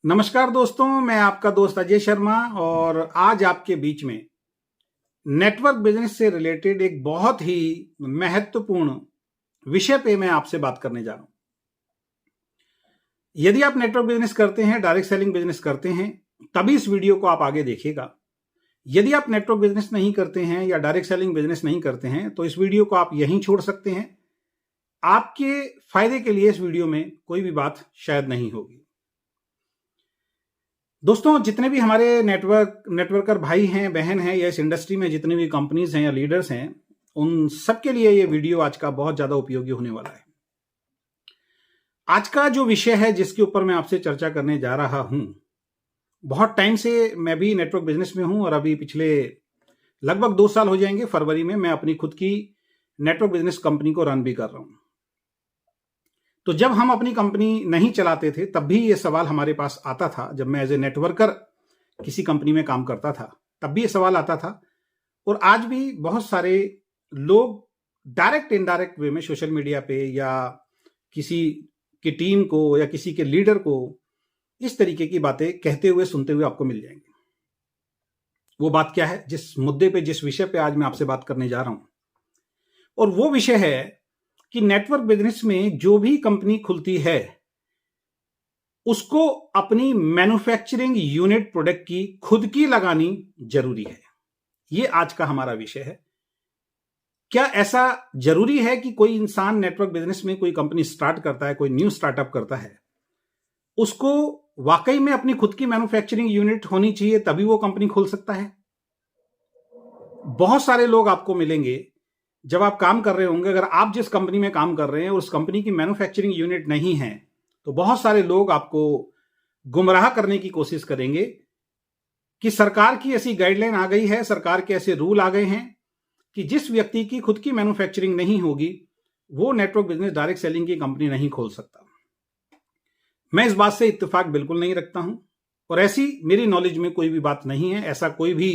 नमस्कार दोस्तों, मैं आपका दोस्त अजय शर्मा और आज आपके बीच में नेटवर्क बिजनेस से रिलेटेड एक बहुत ही महत्वपूर्ण विषय पे मैं आपसे बात करने जा रहा हूं। यदि आप नेटवर्क बिजनेस करते हैं, डायरेक्ट सेलिंग बिजनेस करते हैं, तभी इस वीडियो को आप आगे देखिएगा। यदि आप नेटवर्क बिजनेस नहीं करते हैं या डायरेक्ट सेलिंग बिजनेस नहीं करते हैं तो इस वीडियो को आप यहीं छोड़ सकते हैं। आपके फायदे के लिए इस वीडियो में कोई भी बात शायद नहीं होगी। दोस्तों, जितने भी हमारे नेटवर्कर भाई हैं, बहन हैं या इस इंडस्ट्री में जितनी भी कंपनीज हैं या लीडर्स हैं, उन सबके लिए ये वीडियो आज का बहुत ज्यादा उपयोगी होने वाला है। आज का जो विषय है जिसके ऊपर मैं आपसे चर्चा करने जा रहा हूं, बहुत टाइम से मैं भी नेटवर्क बिजनेस में हूं और अभी पिछले लगभग 2 साल हो जाएंगे। फरवरी में मैं अपनी खुद की नेटवर्क बिजनेस कंपनी को रन भी कर रहा हूं। तो जब हम अपनी कंपनी नहीं चलाते थे तब भी ये सवाल हमारे पास आता था। जब मैं एज ए नेटवर्कर किसी कंपनी में काम करता था तब भी ये सवाल आता था, और आज भी बहुत सारे लोग डायरेक्ट इनडायरेक्ट वे में सोशल मीडिया पे या किसी की टीम को या किसी के लीडर को इस तरीके की बातें कहते हुए सुनते हुए आपको मिल जाएंगे। वो बात क्या है, जिस मुद्दे पे, जिस विषय पे आज मैं आपसे बात करने जा रहा हूं, और वो विषय है कि नेटवर्क बिजनेस में जो भी कंपनी खुलती है उसको अपनी मैन्युफैक्चरिंग यूनिट प्रोडक्ट की खुद की लगानी जरूरी है। ये आज का हमारा विषय है। क्या ऐसा जरूरी है कि कोई इंसान नेटवर्क बिजनेस में कोई कंपनी स्टार्ट करता है, कोई न्यू स्टार्टअप करता है, उसको वाकई में अपनी खुद की मैन्युफैक्चरिंग यूनिट होनी चाहिए तभी वो कंपनी खोल सकता है? बहुत सारे लोग आपको मिलेंगे जब आप काम कर रहे होंगे। अगर आप जिस कंपनी में काम कर रहे हैं उस कंपनी की मैन्युफैक्चरिंग यूनिट नहीं है तो बहुत सारे लोग आपको गुमराह करने की कोशिश करेंगे कि सरकार की ऐसी गाइडलाइन आ गई है, सरकार के ऐसे रूल आ गए हैं कि जिस व्यक्ति की खुद की मैन्युफैक्चरिंग नहीं होगी वो नेटवर्क बिजनेस डायरेक्ट सेलिंग की कंपनी नहीं खोल सकता। मैं इस बात से इत्तेफाक बिल्कुल नहीं रखता हूं और ऐसी मेरी नॉलेज में कोई भी बात नहीं है। ऐसा कोई भी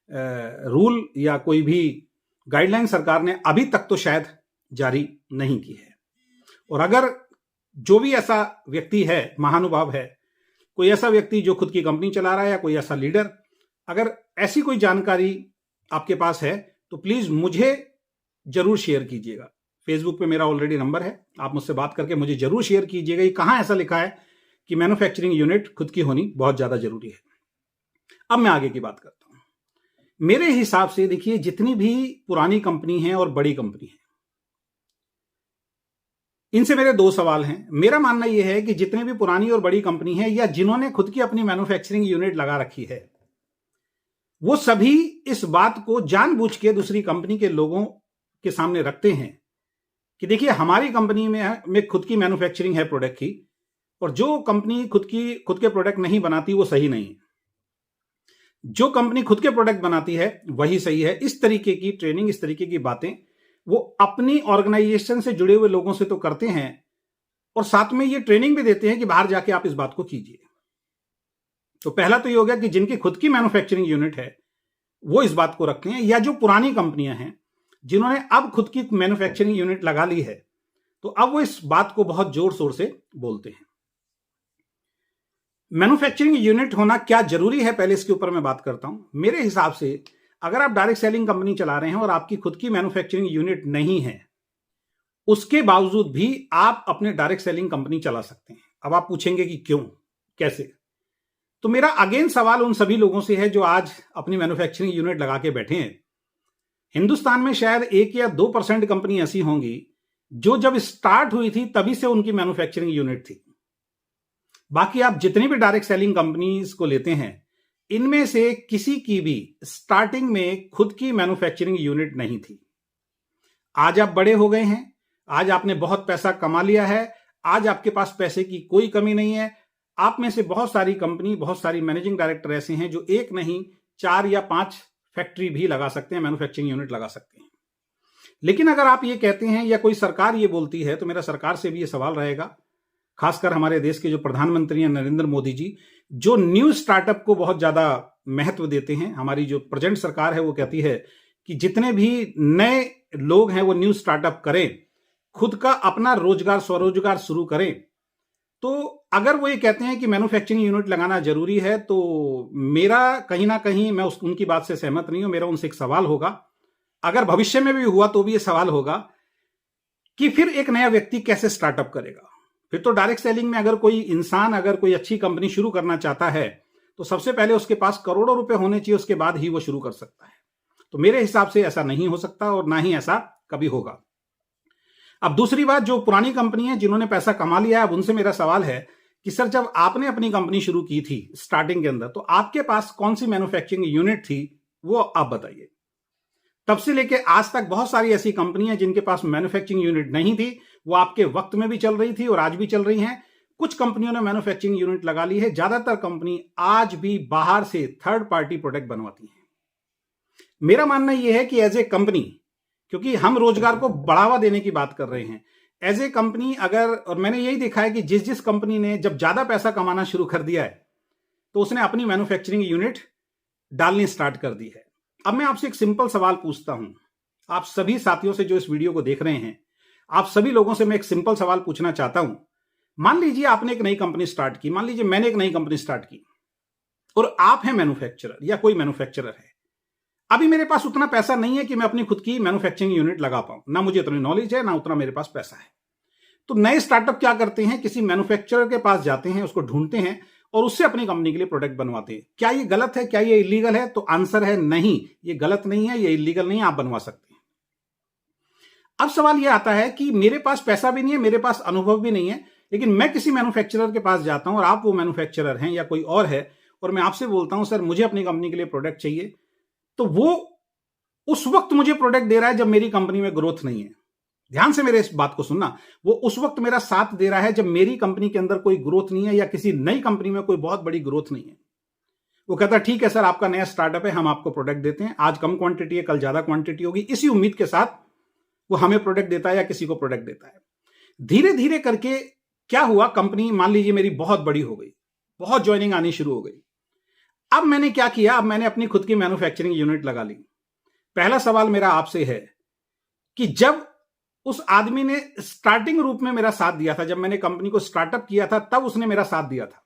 रूल या कोई भी गाइडलाइन सरकार ने अभी तक तो शायद जारी नहीं की है। और अगर जो भी ऐसा व्यक्ति है, महानुभाव है, कोई ऐसा व्यक्ति जो खुद की कंपनी चला रहा है या कोई ऐसा लीडर, अगर ऐसी कोई जानकारी आपके पास है तो प्लीज मुझे जरूर शेयर कीजिएगा। फेसबुक पे मेरा ऑलरेडी नंबर है, आप मुझसे बात करके मुझे जरूर शेयर कीजिएगा कि कहां ऐसा लिखा है कि मैन्युफैक्चरिंग यूनिट खुद की होनी बहुत ज्यादा जरूरी है। अब मैं आगे की बात करता हूं। मेरे हिसाब से देखिए, जितनी भी पुरानी कंपनी है और बड़ी कंपनी है, इनसे मेरे 2 सवाल हैं। मेरा मानना यह है कि जितनी भी पुरानी और बड़ी कंपनी है या जिन्होंने खुद की अपनी मैन्युफैक्चरिंग यूनिट लगा रखी है, वो सभी इस बात को जानबूझ के दूसरी कंपनी के लोगों के सामने रखते हैं कि देखिए, हमारी कंपनी में खुद की मैन्युफैक्चरिंग है प्रोडक्ट की, और जो कंपनी खुद के प्रोडक्ट नहीं बनाती वो सही नहीं है, जो कंपनी खुद के प्रोडक्ट बनाती है वही सही है। इस तरीके की ट्रेनिंग, इस तरीके की बातें वो अपनी ऑर्गेनाइजेशन से जुड़े हुए लोगों से तो करते हैं और साथ में ये ट्रेनिंग भी देते हैं कि बाहर जाके आप इस बात को कीजिए। तो पहला तो ये हो गया कि जिनकी खुद की मैन्युफैक्चरिंग यूनिट है वो इस बात को रखते हैं, या जो पुरानी कंपनियां हैं जिन्होंने अब खुद की मैन्युफैक्चरिंग यूनिट लगा ली है तो अब वो इस बात को बहुत जोर शोर से बोलते हैं। मैन्युफैक्चरिंग यूनिट होना क्या जरूरी है, पहले इसके ऊपर मैं बात करता हूं। मेरे हिसाब से अगर आप डायरेक्ट सेलिंग कंपनी चला रहे हैं और आपकी खुद की मैन्युफैक्चरिंग यूनिट नहीं है, उसके बावजूद भी आप अपने डायरेक्ट सेलिंग कंपनी चला सकते हैं। अब आप पूछेंगे कि क्यों, कैसे? तो मेरा अगेन सवाल उन सभी लोगों से है जो आज अपनी मैन्युफैक्चरिंग यूनिट लगा के बैठे हैं। हिंदुस्तान में शायद 1 या 2% कंपनी ऐसी होंगी जो जब स्टार्ट हुई थी तभी से उनकी मैन्युफैक्चरिंग यूनिट थी। बाकी आप जितनी भी डायरेक्ट सेलिंग कंपनीज को लेते हैं, इनमें से किसी की भी स्टार्टिंग में खुद की मैन्युफैक्चरिंग यूनिट नहीं थी। आज आप बड़े हो गए हैं, आज आपने बहुत पैसा कमा लिया है, आज आपके पास पैसे की कोई कमी नहीं है। आप में से बहुत सारी कंपनी, बहुत सारी मैनेजिंग डायरेक्टर ऐसे हैं जो 1 नहीं 4 या 5 फैक्ट्री भी लगा सकते हैं, मैन्युफैक्चरिंग यूनिट लगा सकते हैं। लेकिन अगर आप ये कहते हैं या कोई सरकार ये बोलती है, तो मेरा सरकार से भी ये सवाल रहेगा, खासकर हमारे देश के जो प्रधानमंत्री हैं नरेंद्र मोदी जी, जो न्यू स्टार्टअप को बहुत ज्यादा महत्व देते हैं। हमारी जो प्रेजेंट सरकार है वो कहती है कि जितने भी नए लोग हैं वो न्यू स्टार्टअप करें, खुद का अपना रोजगार, स्वरोजगार शुरू करें। तो अगर वो ये कहते हैं कि मैन्युफैक्चरिंग यूनिट लगाना जरूरी है, तो मेरा कहीं ना कहीं मैं उनकी बात से सहमत नहीं हूं। मेरा उनसे एक सवाल होगा, अगर भविष्य में भी हुआ तो भी ये सवाल होगा कि फिर एक नया व्यक्ति कैसे स्टार्टअप करेगा। फिर तो डायरेक्ट सेलिंग में अगर कोई इंसान अगर कोई अच्छी कंपनी शुरू करना चाहता है तो सबसे पहले उसके पास करोड़ों रुपए होने चाहिए, उसके बाद ही वो शुरू कर सकता है। तो मेरे हिसाब से ऐसा नहीं हो सकता और ना ही ऐसा कभी होगा। अब दूसरी बात, जो पुरानी कंपनी है जिन्होंने पैसा कमा लिया है, अब उनसे मेरा सवाल है कि सर, जब आपने अपनी कंपनी शुरू की थी स्टार्टिंग के अंदर, तो आपके पास कौन सी मैन्युफैक्चरिंग यूनिट थी, वो आप बताइए। तब से लेके आज तक बहुत सारी ऐसी कंपनियां जिनके पास मैन्युफैक्चरिंग यूनिट नहीं थी, वो आपके वक्त में भी चल रही थी और आज भी चल रही हैं। कुछ कंपनियों ने मैन्युफैक्चरिंग यूनिट लगा ली है। ज्यादातर कंपनी आज भी बाहर से थर्ड पार्टी प्रोडक्ट बनवाती हैं। मेरा मानना यह है कि एज ए कंपनी, क्योंकि हम रोजगार को बढ़ावा देने की बात कर रहे हैं, एज ए कंपनी अगर, और मैंने यही देखा है कि जिस जिस कंपनी ने जब ज्यादा पैसा कमाना शुरू कर दिया है तो उसने अपनी मैन्युफैक्चरिंग यूनिट डालनी स्टार्ट कर दी है। अब मैं आपसे एक सिंपल सवाल पूछता हूं, आप सभी साथियों से जो इस वीडियो को देख रहे हैं, आप सभी लोगों से मैं एक सिंपल सवाल पूछना चाहता हूं। मान लीजिए आपने एक नई कंपनी स्टार्ट की, मान लीजिए मैंने एक नई कंपनी स्टार्ट की और आप हैं मैन्युफैक्चरर या कोई मैन्युफैक्चरर है। अभी मेरे पास उतना पैसा नहीं है कि मैं अपनी खुद की मैन्युफैक्चरिंग यूनिट लगा पाऊं, ना मुझे उतनी नॉलेज है, ना उतना मेरे पास पैसा है। तो नए स्टार्टअप क्या करते हैं, किसी मैन्युफैक्चरर के पास जाते हैं, उसको ढूंढते हैं और उससे अपनी कंपनी के लिए प्रोडक्ट बनवाते हैं। क्या ये गलत है, क्या ये इलीगल है? तो आंसर है नहीं, ये गलत नहीं है, ये इलीगल नहीं है, आप बनवा सकते हैं। अब सवाल ये आता है कि मेरे पास पैसा भी नहीं है, मेरे पास अनुभव भी नहीं है, लेकिन मैं किसी मैन्युफैक्चरर के पास जाता हूं और आप वो मैन्युफैक्चरर हैं या कोई और है, और मैं आपसे बोलता हूं सर मुझे अपनी कंपनी के लिए प्रोडक्ट चाहिए, तो वो उस वक्त मुझे प्रोडक्ट दे रहा है जब मेरी कंपनी में ग्रोथ नहीं है। ध्यान से मेरे इस बात को सुनना, वो उस वक्त मेरा साथ दे रहा है जब मेरी कंपनी के अंदर कोई ग्रोथ नहीं है या किसी नई कंपनी में कोई बहुत बड़ी ग्रोथ नहीं है। वो कहता है ठीक है सर, आपका नया स्टार्टअप है, हम आपको प्रोडक्ट देते हैं, आज कम क्वांटिटी है, कल ज्यादा क्वांटिटी होगी, इसी उम्मीद के साथ वो हमें प्रोडक्ट देता है या किसी को प्रोडक्ट देता है। धीरे धीरे करके क्या हुआ, कंपनी मान लीजिए मेरी बहुत बड़ी हो गई, बहुत ज्वाइनिंग आनी शुरू हो गई। अब मैंने क्या किया, अब मैंने अपनी खुद की मैन्युफैक्चरिंग यूनिट लगा ली। पहला सवाल मेरा आपसे है कि जब उस आदमी ने स्टार्टिंग रूप में मेरा साथ दिया था, जब मैंने कंपनी को स्टार्टअप किया था, तब उसने मेरा साथ दिया था।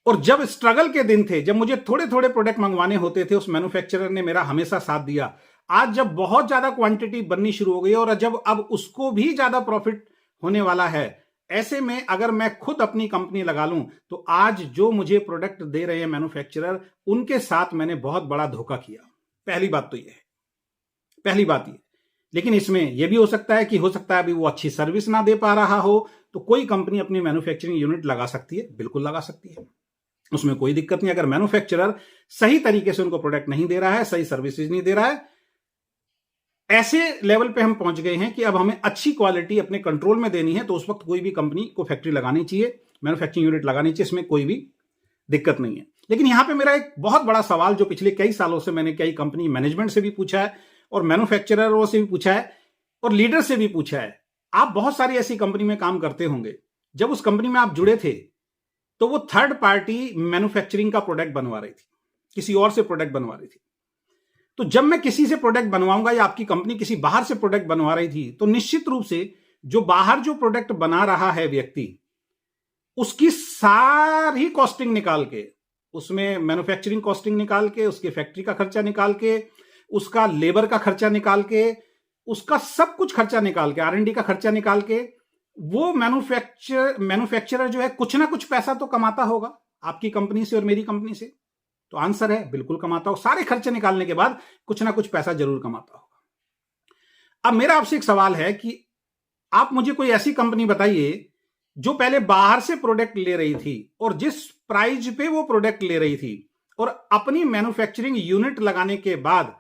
और जब स्ट्रगल के दिन थे, जब मुझे थोड़े थोड़े प्रोडक्ट मंगवाने होते थे, उस मैन्युफैक्चरर ने मेरा हमेशा साथ दिया। आज जब बहुत ज्यादा क्वांटिटी बननी शुरू हो गई और जब अब उसको भी ज्यादा प्रॉफिट होने वाला है, ऐसे में अगर मैं खुद अपनी कंपनी लगा लूं तो आज जो मुझे प्रोडक्ट दे रहे हैं मैन्युफैक्चरर, उनके साथ मैंने बहुत बड़ा धोखा किया। पहली बात तो यह है, पहली बात यह। लेकिन इसमें यह भी हो सकता है कि हो सकता है अभी वो अच्छी सर्विस ना दे पा रहा हो, तो कोई कंपनी अपनी मैन्युफैक्चरिंग यूनिट लगा सकती है, बिल्कुल लगा सकती है, उसमें कोई दिक्कत नहीं। अगर मैन्युफैक्चरर सही तरीके से उनको प्रोडक्ट नहीं दे रहा है, सही सर्विसेज नहीं दे रहा है, ऐसे लेवल पे हम पहुंच गए हैं कि अब हमें अच्छी क्वालिटी अपने कंट्रोल में देनी है, तो उस वक्त कोई भी कंपनी को फैक्ट्री लगानी चाहिए, मैन्युफैक्चरिंग यूनिट लगानी चाहिए, इसमें कोई भी दिक्कत नहीं है। लेकिन यहां पे मेरा एक बहुत बड़ा सवाल, जो पिछले कई सालों से मैंने कई कंपनी मैनेजमेंट से भी पूछा है और मैन्युफैक्चररों से भी पूछा है और लीडर से भी पूछा है, आप बहुत सारी ऐसी कंपनी में काम करते होंगे, जब उस कंपनी में आप जुड़े थे तो वो थर्ड पार्टी मैन्युफैक्चरिंग का प्रोडक्ट बनवा रही थी, किसी और से प्रोडक्ट बनवा रही थी। तो जब मैं किसी से प्रोडक्ट बनवाऊंगा या आपकी कंपनी किसी बाहर से प्रोडक्ट बनवा रही थी, तो निश्चित रूप से जो बाहर जो प्रोडक्ट बना रहा है व्यक्ति, उसकी सारी कॉस्टिंग निकाल के, उसमें मैन्युफैक्चरिंग कॉस्टिंग निकाल के, उसके फैक्ट्री का खर्चा निकाल के, उसका लेबर का खर्चा निकाल के, उसका सब कुछ खर्चा निकाल के, R&D का खर्चा निकाल के, वो मैन्युफैक्चरर जो है कुछ ना कुछ पैसा तो कमाता होगा आपकी कंपनी से और मेरी कंपनी से। तो आंसर है बिल्कुल कमाता हो, सारे खर्चे निकालने के बाद कुछ ना कुछ पैसा जरूर कमाता होगा। अब मेरा आपसे एक सवाल है कि आप मुझे कोई ऐसी कंपनी बताइए जो पहले बाहर से प्रोडक्ट ले रही थी और जिस प्राइस पे वो प्रोडक्ट ले रही थी, और अपनी मैन्युफैक्चरिंग यूनिट लगाने के बाद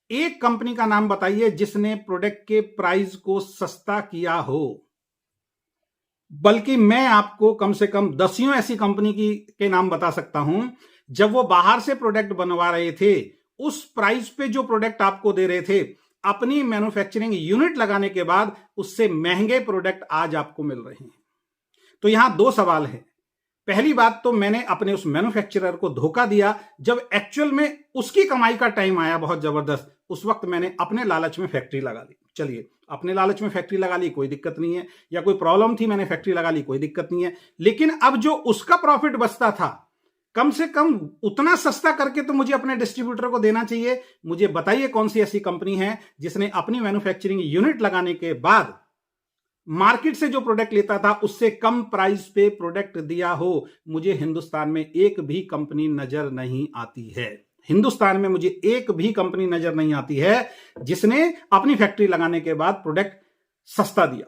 एक कंपनी का नाम बताइए जिसने प्रोडक्ट के प्राइस को सस्ता किया हो। बल्कि मैं आपको कम से कम दसियों ऐसी कंपनी के नाम बता सकता हूं, जब वो बाहर से प्रोडक्ट बनवा रहे थे, उस प्राइस पे जो प्रोडक्ट आपको दे रहे थे, अपनी मैन्युफैक्चरिंग यूनिट लगाने के बाद उससे महंगे प्रोडक्ट आज आपको मिल रहे हैं। तो यहां दो सवाल हैं। पहली बात तो मैंने अपने उस मैन्युफैक्चरर को धोखा दिया, जब एक्चुअल में उसकी कमाई का टाइम आया बहुत जबरदस्त, उस वक्त मैंने अपने लालच में फैक्ट्री लगा दी। चलिए, अपने लालच में फैक्ट्री लगा ली, कोई दिक्कत नहीं है, या कोई प्रॉब्लम थी मैंने फैक्ट्री लगा ली, कोई दिक्कत नहीं है। लेकिन अब जो उसका प्रॉफिट बचता था, कम से कम उतना सस्ता करके तो मुझे अपने डिस्ट्रीब्यूटर को देना चाहिए। मुझे बताइए कौन सी ऐसी कंपनी है जिसने अपनी मैन्युफैक्चरिंग यूनिट लगाने के बाद मार्केट से जो प्रोडक्ट लेता था उससे कम प्राइस पे प्रोडक्ट दिया हो। मुझे हिंदुस्तान में एक भी कंपनी नजर नहीं आती है। हिंदुस्तान में मुझे एक भी कंपनी नजर नहीं आती है जिसने अपनी फैक्ट्री लगाने के बाद प्रोडक्ट सस्ता दिया।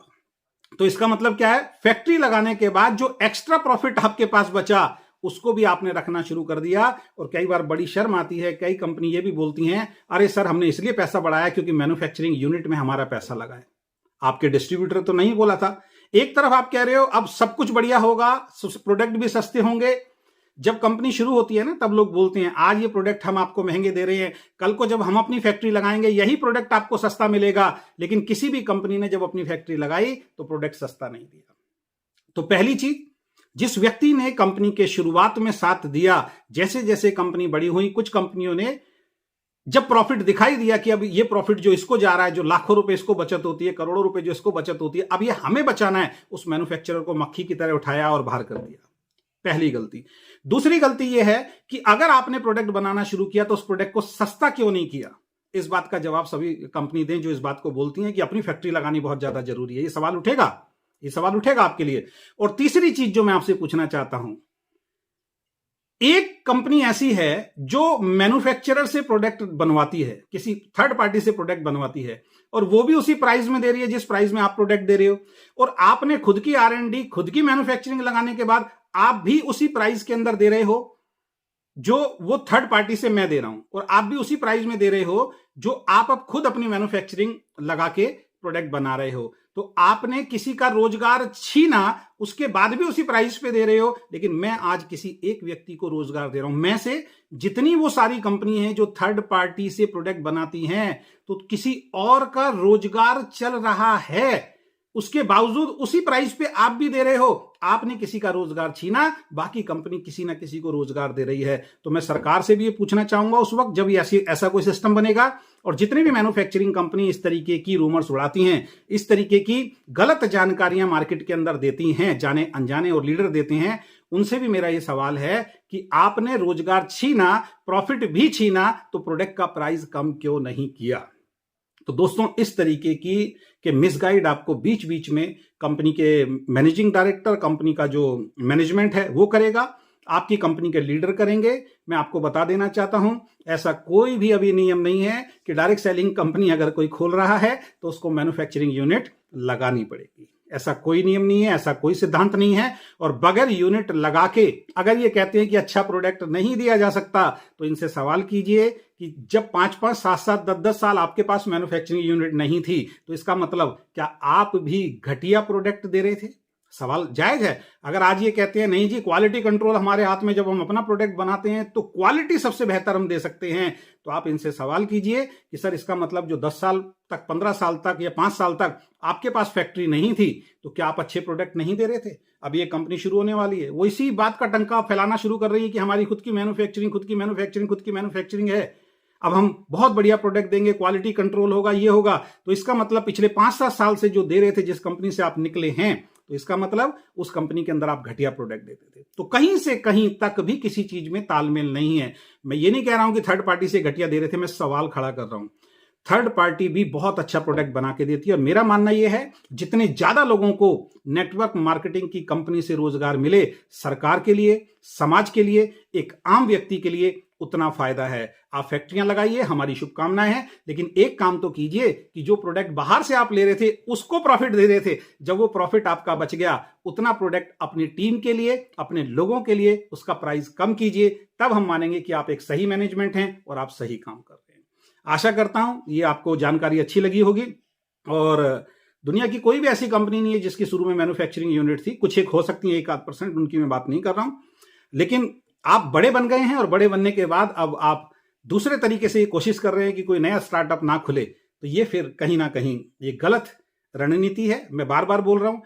तो इसका मतलब क्या है, फैक्ट्री लगाने के बाद जो एक्स्ट्रा प्रॉफिट आपके पास बचा उसको भी आपने रखना शुरू कर दिया। और कई बार बड़ी शर्म आती है, कई कंपनी ये भी बोलती हैं, अरे सर हमने इसलिए पैसा बढ़ाया क्योंकि मैन्युफैक्चरिंग यूनिट में हमारा पैसा लगा है। आपके डिस्ट्रीब्यूटर तो नहीं बोला था। एक तरफ आप कह रहे हो अब सब कुछ बढ़िया होगा, प्रोडक्ट भी सस्ते होंगे। जब कंपनी शुरू होती है ना, तब लोग बोलते हैं आज ये प्रोडक्ट हम आपको महंगे दे रहे हैं, कल को जब हम अपनी फैक्ट्री लगाएंगे यही प्रोडक्ट आपको सस्ता मिलेगा। लेकिन किसी भी कंपनी ने जब अपनी फैक्ट्री लगाई तो प्रोडक्ट सस्ता नहीं दिया। तो पहली चीज, जिस व्यक्ति ने कंपनी के शुरुआत में साथ दिया, जैसे जैसे कंपनी बड़ी हुई, कुछ कंपनियों ने जब प्रॉफिट दिखाई दिया कि अब ये प्रॉफिट जो इसको जा रहा है, जो लाखों रुपए इसको बचत होती है, करोड़ों रुपए जो इसको बचत होती है, अब ये हमें बचाना है, उस मैन्युफैक्चरर को मक्खी की तरह उठाया और बाहर कर दिया। पहली गलती। दूसरी गलती यह है कि अगर आपने प्रोडक्ट बनाना शुरू किया तो उस प्रोडक्ट को सस्ता क्यों नहीं किया। इस बात का जवाब सभी कंपनी दें जो इस बात को बोलती हैं कि अपनी फैक्ट्री लगानी बहुत ज्यादा जरूरी है। ये सवाल उठेगा आपके लिए। और तीसरी चीज जो मैं आपसे पूछना चाहता हूं, एक कंपनी ऐसी है जो मैन्युफैक्चरर से प्रोडक्ट बनवाती है, किसी थर्ड पार्टी से प्रोडक्ट बनवाती है, और वो भी उसी प्राइस में दे रही है जिस प्राइस में आप प्रोडक्ट दे रहे हो, और आपने खुद की R&D, खुद की मैन्युफैक्चरिंग लगाने के बाद आप भी उसी प्राइस के अंदर दे रहे हो जो वो थर्ड पार्टी से मैं दे रहा हूं, और आप भी उसी प्राइस में दे रहे हो जो आप अब खुद अपनी मैन्युफैक्चरिंग लगा के प्रोडक्ट बना रहे हो। तो आपने किसी का रोजगार छीना, उसके बाद भी उसी प्राइस पे दे रहे हो। लेकिन मैं आज किसी एक व्यक्ति को रोजगार दे रहा हूं। मैं से जितनी वो सारी कंपनी है जो थर्ड पार्टी से प्रोडक्ट बनाती हैं, तो किसी और का रोजगार चल रहा है, उसके बावजूद उसी प्राइस पे आप भी दे रहे हो। आपने किसी का रोजगार छीना, बाकी कंपनी किसी ना किसी को रोजगार दे रही है। तो मैं सरकार से भी ये पूछना चाहूंगा उस वक्त जब ऐसा कोई सिस्टम बनेगा, और जितने भी मैन्युफैक्चरिंग कंपनी इस तरीके की रूमर्स उड़ाती हैं, इस तरीके की गलत जानकारियां मार्केट के अंदर देती हैं, जाने अनजाने और लीडर देते हैं, उनसे भी मेरा ये सवाल है कि आपने रोजगार छीना, प्रॉफिट भी छीना, तो प्रोडक्ट का प्राइस कम क्यों नहीं किया। तो दोस्तों, इस तरीके के मिसगाइड आपको बीच बीच में कंपनी के मैनेजिंग डायरेक्टर, कंपनी का जो मैनेजमेंट है वो करेगा, आपकी कंपनी के लीडर करेंगे। मैं आपको बता देना चाहता हूं, ऐसा कोई भी अभी नियम नहीं है कि डायरेक्ट सेलिंग कंपनी अगर कोई खोल रहा है तो उसको मैन्युफैक्चरिंग यूनिट लगानी पड़ेगी। ऐसा कोई नियम नहीं है, ऐसा कोई सिद्धांत नहीं है। और बगैर यूनिट लगा के अगर ये कहते हैं कि अच्छा प्रोडक्ट नहीं दिया जा सकता, तो इनसे सवाल कीजिए कि जब 5-5, 7-7, 10-10 साल आपके पास मैन्युफैक्चरिंग यूनिट नहीं थी, तो इसका मतलब क्या आप भी घटिया प्रोडक्ट दे रहे थे? सवाल जायज है। अगर आज ये कहते हैं नहीं जी क्वालिटी कंट्रोल हमारे हाथ में, जब हम अपना प्रोडक्ट बनाते हैं तो क्वालिटी सबसे बेहतर हम दे सकते हैं, तो आप इनसे सवाल कीजिए कि सर इसका मतलब जो 10 साल तक, 15 साल तक या 5 साल तक आपके पास फैक्ट्री नहीं थी, तो क्या आप अच्छे प्रोडक्ट नहीं दे रहे थे? अब ये कंपनी शुरू होने वाली है, वो इसी बात का टंका फैलाना शुरू कर रही है कि हमारी खुद की मैन्युफैक्चरिंग है, अब हम बहुत बढ़िया प्रोडक्ट देंगे, क्वालिटी कंट्रोल होगा, ये होगा। तो इसका मतलब पिछले 5-7 साल से जो दे रहे थे, जिस कंपनी से आप निकले हैं, तो इसका मतलब उस कंपनी के अंदर आप घटिया प्रोडक्ट देते थे। तो कहीं से कहीं तक भी किसी चीज में तालमेल नहीं है। मैं ये नहीं कह रहा हूं कि थर्ड पार्टी से घटिया दे रहे थे, मैं सवाल खड़ा कर रहा हूं। थर्ड पार्टी भी बहुत अच्छा प्रोडक्ट बना के देती है, और मेरा मानना यह है जितने ज्यादा लोगों को नेटवर्क मार्केटिंग की कंपनी से रोजगार मिले, सरकार के लिए, समाज के लिए, एक आम व्यक्ति के लिए उतना फायदा है। आप फैक्ट्रियां लगाइए, हमारी शुभकामनाएं हैं, लेकिन एक काम तो कीजिए कि जो प्रोडक्ट बाहर से आप ले रहे थे उसको प्रॉफिट दे रहे थे, जब वो प्रॉफिट आपका बच गया, उतना प्रोडक्ट अपनी टीम के लिए, अपने लोगों के लिए उसका प्राइस कम कीजिए। तब हम मानेंगे कि आप एक सही मैनेजमेंट हैं और आप सही काम कर रहे हैं। आशा करता हूं ये आपको जानकारी अच्छी लगी होगी। और दुनिया की कोई भी ऐसी कंपनी नहीं है जिसकी शुरू में मैन्युफैक्चरिंग यूनिट थी। कुछ एक हो सकती है, 1-8%, उनकी मैं बात नहीं कर रहा हूं, लेकिन आप बड़े बन गए हैं, और बड़े बनने के बाद अब आप दूसरे तरीके से ये कोशिश कर रहे हैं कि कोई नया स्टार्टअप ना खुले, तो ये फिर कहीं ना कहीं ये गलत रणनीति है। मैं बार बार बोल रहा हूं,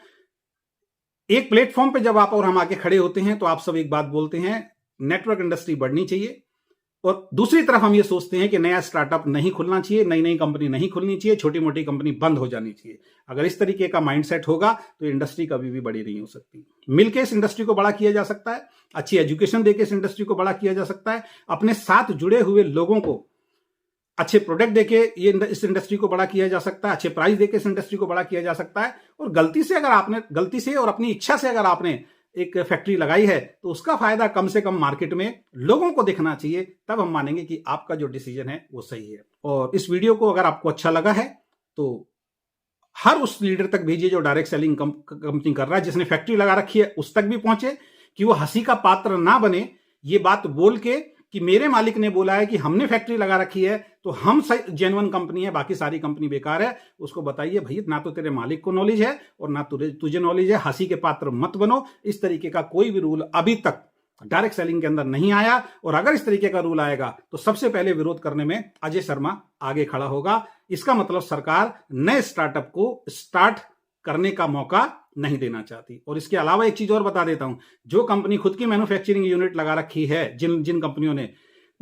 एक प्लेटफॉर्म पे जब आप और हम आके खड़े होते हैं तो आप सब एक बात बोलते हैं, नेटवर्क इंडस्ट्री बढ़नी चाहिए, और दूसरी तरफ हम ये सोचते हैं कि नया स्टार्टअप नहीं खुलना चाहिए, नई नई कंपनी नहीं खुलनी चाहिए, छोटी मोटी कंपनी बंद हो जानी चाहिए। अगर इस तरीके का माइंडसेट होगा तो इंडस्ट्री कभी भी बड़ी नहीं हो सकती। मिलकर इस इंडस्ट्री को बड़ा किया जा सकता है, अच्छी एजुकेशन देकर इस इंडस्ट्री को बड़ा किया जा सकता है, अपने साथ जुड़े हुए लोगों को अच्छे प्रोडक्ट देके ये इस इंडस्ट्री को बड़ा किया जा सकता है, अच्छे प्राइस देके इस इंडस्ट्री को बड़ा किया जा सकता है। और गलती से और अपनी इच्छा से अगर आपने एक फैक्ट्री लगाई है तो उसका फायदा कम से कम मार्केट में लोगों को दिखना चाहिए, तब हम मानेंगे कि आपका जो डिसीजन है वो सही है। और इस वीडियो को अगर आपको अच्छा लगा है तो हर उस लीडर तक भेजिए जो डायरेक्ट सेलिंग कंपनी कर रहा है, जिसने फैक्ट्री लगा रखी है उस तक भी पहुंचे, कि वो हंसी का पात्र ना बने ये बात बोल के कि मेरे मालिक ने बोला है कि हमने फैक्ट्री लगा रखी है तो हम जेन्युइन कंपनी है, बाकी सारी कंपनी बेकार है। उसको बताइए भाई, ना तो तेरे मालिक को नॉलेज है और ना तुझे नॉलेज है, हंसी के पात्र मत बनो। इस तरीके का कोई भी रूल अभी तक डायरेक्ट सेलिंग के अंदर नहीं आया, और अगर इस तरीके का रूल आएगा तो सबसे पहले विरोध करने में अजय शर्मा आगे खड़ा होगा। इसका मतलब सरकार नए स्टार्टअप को स्टार्ट करने का मौका नहीं देना चाहती। और इसके अलावा एक चीज और बता देता हूं, जो कंपनी खुद की मैन्युफैक्चरिंग यूनिट लगा रखी है, जिन कंपनियों ने,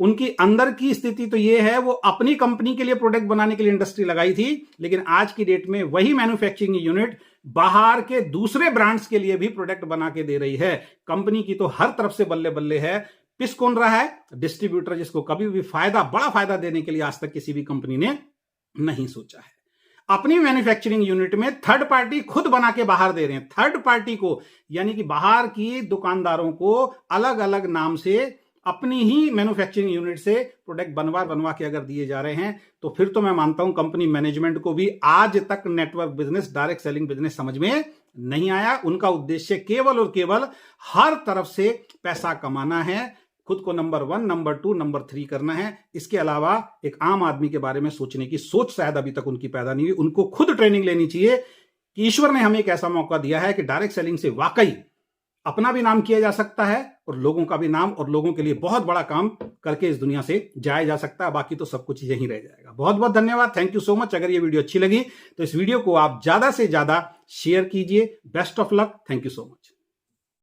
उनकी अंदर की स्थिति तो ये है, वो अपनी कंपनी के लिए प्रोडक्ट बनाने के लिए इंडस्ट्री लगाई थी, लेकिन आज की डेट में वही मैन्युफैक्चरिंग यूनिट बाहर के दूसरे ब्रांड्स के लिए भी प्रोडक्ट बना के दे रही है। कंपनी की तो हर तरफ से बल्ले बल्ले है। पिस कौन रहा है? डिस्ट्रीब्यूटर, जिसको कभी भी बड़ा फायदा देने के लिए आज तक किसी भी कंपनी ने नहीं सोचा है। अपनी मैन्युफैक्चरिंग यूनिट में थर्ड पार्टी खुद बना के बाहर दे रहे हैं। थर्ड पार्टी को, यानी कि बाहर की दुकानदारों को अलग अलग नाम से अपनी ही मैन्युफैक्चरिंग यूनिट से प्रोडक्ट बनवा के अगर दिए जा रहे हैं, तो फिर तो मैं मानता हूं कंपनी मैनेजमेंट को भी आज तक network business, direct selling business समझ में नहीं आया। उनका उद्देश्य केवल और केवल हर तरफ से पैसा कमाना है, खुद को नंबर 1, नंबर 2, नंबर 3 करना है। इसके अलावा एक आम आदमी के बारे में सोचने की सोच शायद अभी तक उनकी पैदा नहीं हुई। उनको खुद ट्रेनिंग लेनी चाहिए कि ईश्वर ने हमें एक ऐसा मौका दिया है कि डायरेक्ट सेलिंग से वाकई अपना भी नाम किया जा सकता है और लोगों का भी नाम, और लोगों के लिए बहुत बड़ा काम करके इस दुनिया से जाया जा सकता है। बाकी तो सब कुछ यहीं रह जाएगा। बहुत बहुत धन्यवाद, थैंक यू सो मच। अगर ये वीडियो अच्छी लगी तो इस वीडियो को आप ज्यादा से ज्यादा शेयर कीजिए। Best of luck, thank you so much.